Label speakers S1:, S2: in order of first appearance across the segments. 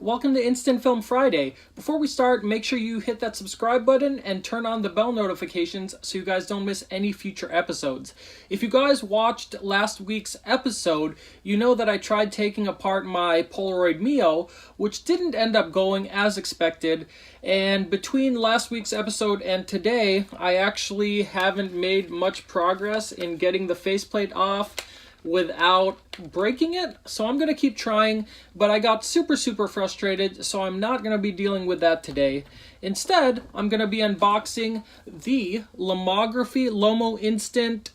S1: Welcome to Instant Film Friday. Before we start, make sure you hit that subscribe button and turn on the bell notifications so you guys don't miss any future episodes. If you guys watched last week's episode, you know that I tried taking apart my Polaroid Mio, which didn't end up going as expected, and between last week's episode and today, I actually haven't made much progress in getting the faceplate off without breaking it, so I'm going to keep trying, but I got super frustrated, so I'm not going to be dealing with that today. Instead, I'm going to be unboxing the Lomography Lomo'Instant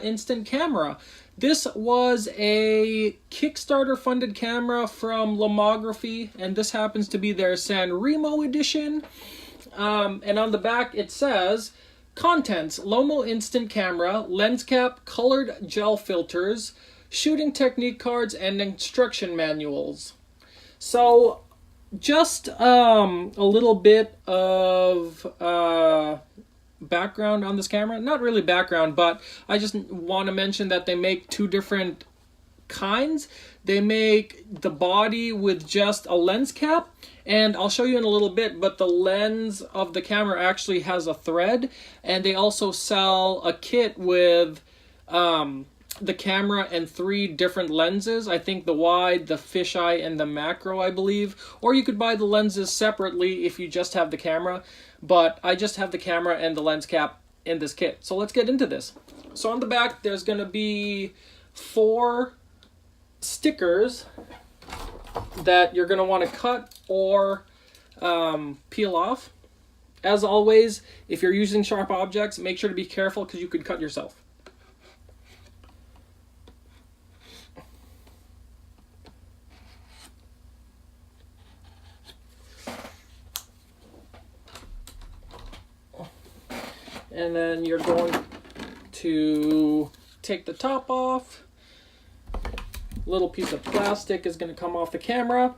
S1: instant camera. This was a Kickstarter funded camera from Lomography, and this happens to be their Sanremo edition. And on the back it says, contents: Lomo'Instant camera, lens cap, colored gel filters, shooting technique cards, and instruction manuals. So, just a little bit of background on this camera. Not really background, but I just want to mention that they make two different kinds. They make the body with just a lens cap, and I'll show you in a little bit, but the lens of the camera actually has a thread, and they also sell a kit with the camera and 3 different lenses. I think the wide, the fisheye, and the macro, I believe. Or you could buy the lenses separately if you just have the camera, but I just have the camera and the lens cap in this kit. So let's get into this. So on the back, there's going to be 4 stickers that you're going to want to cut or peel off. As always, if you're using sharp objects, make sure to be careful because you could cut yourself. And then you're going to take the top off. Little piece of plastic is going to come off the camera,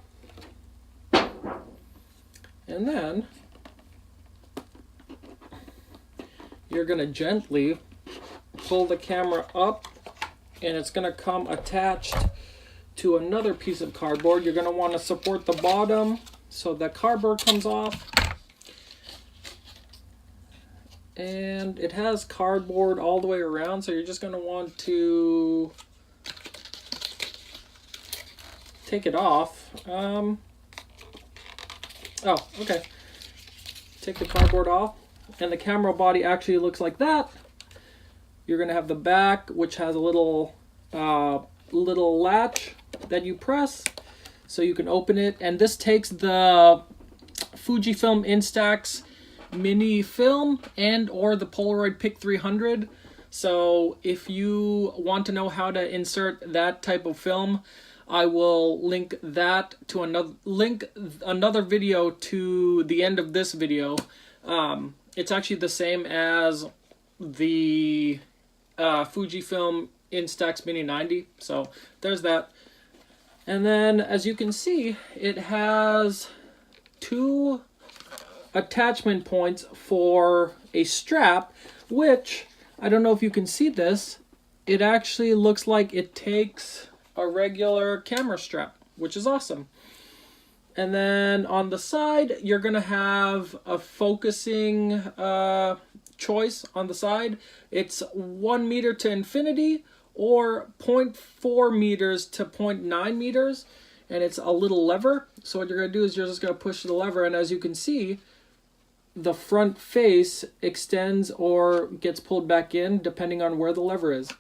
S1: and then you're going to gently pull the camera up, and it's going to come attached to another piece of cardboard. You're going to want to support the bottom so the cardboard comes off, and it has cardboard all the way around, so you're just going to want to take it off. Oh, okay. Take the cardboard off, and the camera body actually looks like that. You're gonna have the back, which has a little latch that you press, so you can open it. And this takes the Fujifilm Instax mini film and or the Polaroid Pic 300. So if you want to know how to insert that type of film, I will link that to another video to the end of this video. It's actually the same as the Fujifilm Instax Mini 90. So there's that. And then, as you can see, it has 2 attachment points for a strap, which, I don't know if you can see this, it actually looks like it takes a regular camera strap, which is awesome. And then on the side, you're gonna have a focusing choice on the side. It's 1 meter to infinity or 0.4 meters to 0.9 meters, and it's a little lever. So what you're gonna do is you're just gonna push the lever, and as you can see, the front face extends or gets pulled back in depending on where the lever is.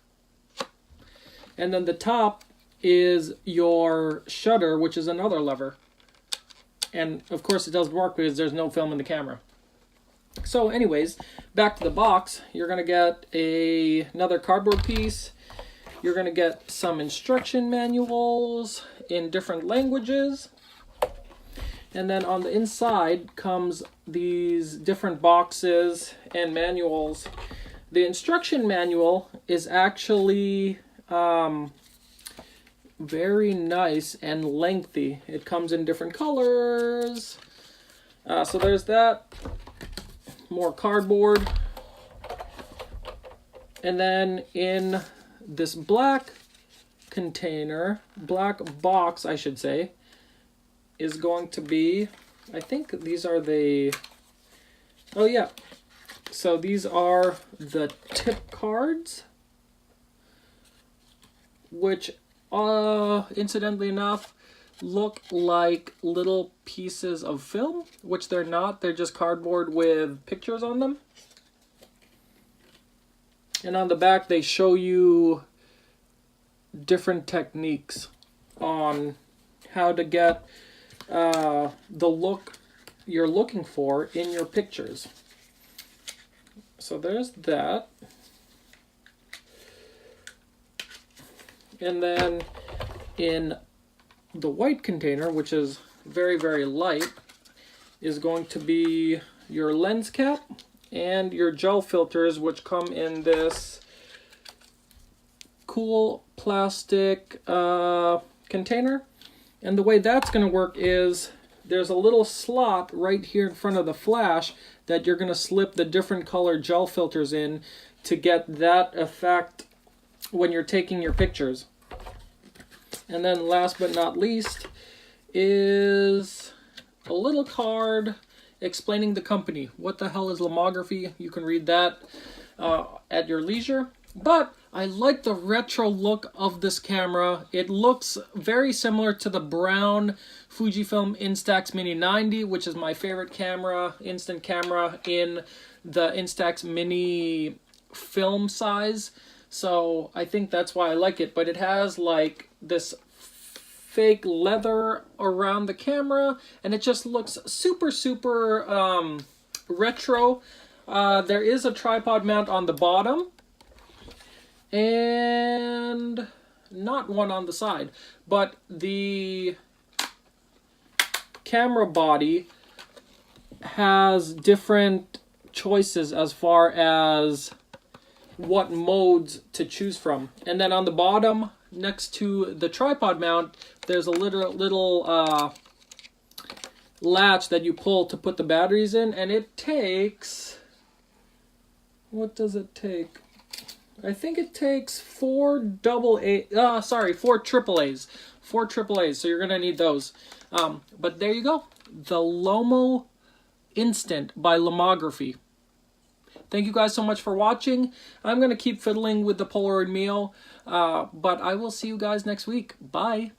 S1: And then the top is your shutter, which is another lever. And of course it does work because there's no film in the camera. So anyways, back to the box. You're going to get another cardboard piece. You're going to get some instruction manuals in different languages. And then on the inside comes these different boxes and manuals. The instruction manual is actually very nice and lengthy. It comes in different colors. So there's that. More cardboard. And then in this black container, black box I should say, is going to be, I think these are the, oh yeah, so these are the tip cards, which incidentally enough look like little pieces of film, which they're not. They're just cardboard with pictures on them. And on the back they show you different techniques on how to get the look you're looking for in your pictures. So there's that. And then in the white container, which is very, very light, is going to be your lens cap and your gel filters, which come in this cool plastic container. And the way that's going to work is there's a little slot right here in front of the flash that you're going to slip the different color gel filters in to get that effect when you're taking your pictures. And then last but not least is a little card explaining the company. What the hell is Lomography? You can read that at your leisure. But I like the retro look of this camera. It looks very similar to the brown Fujifilm Instax Mini 90, which is my favorite camera, instant camera in the Instax Mini film size. So I think that's why I like it. But it has like this fake leather around the camera, and it just looks super, super retro. There is a tripod mount on the bottom, and not one on the side, but the camera body has different choices as far as what modes to choose from. And then on the bottom, next to the tripod mount, there's a little latch that you pull to put the batteries in, and it takes, what does it take? I think it takes 4 AAAs. 4 AAAs, so you're gonna need those. But there you go, the Lomo Instant by Lomography. Thank you guys so much for watching. I'm gonna keep fiddling with the Polaroid Mio, but I will see you guys next week. Bye.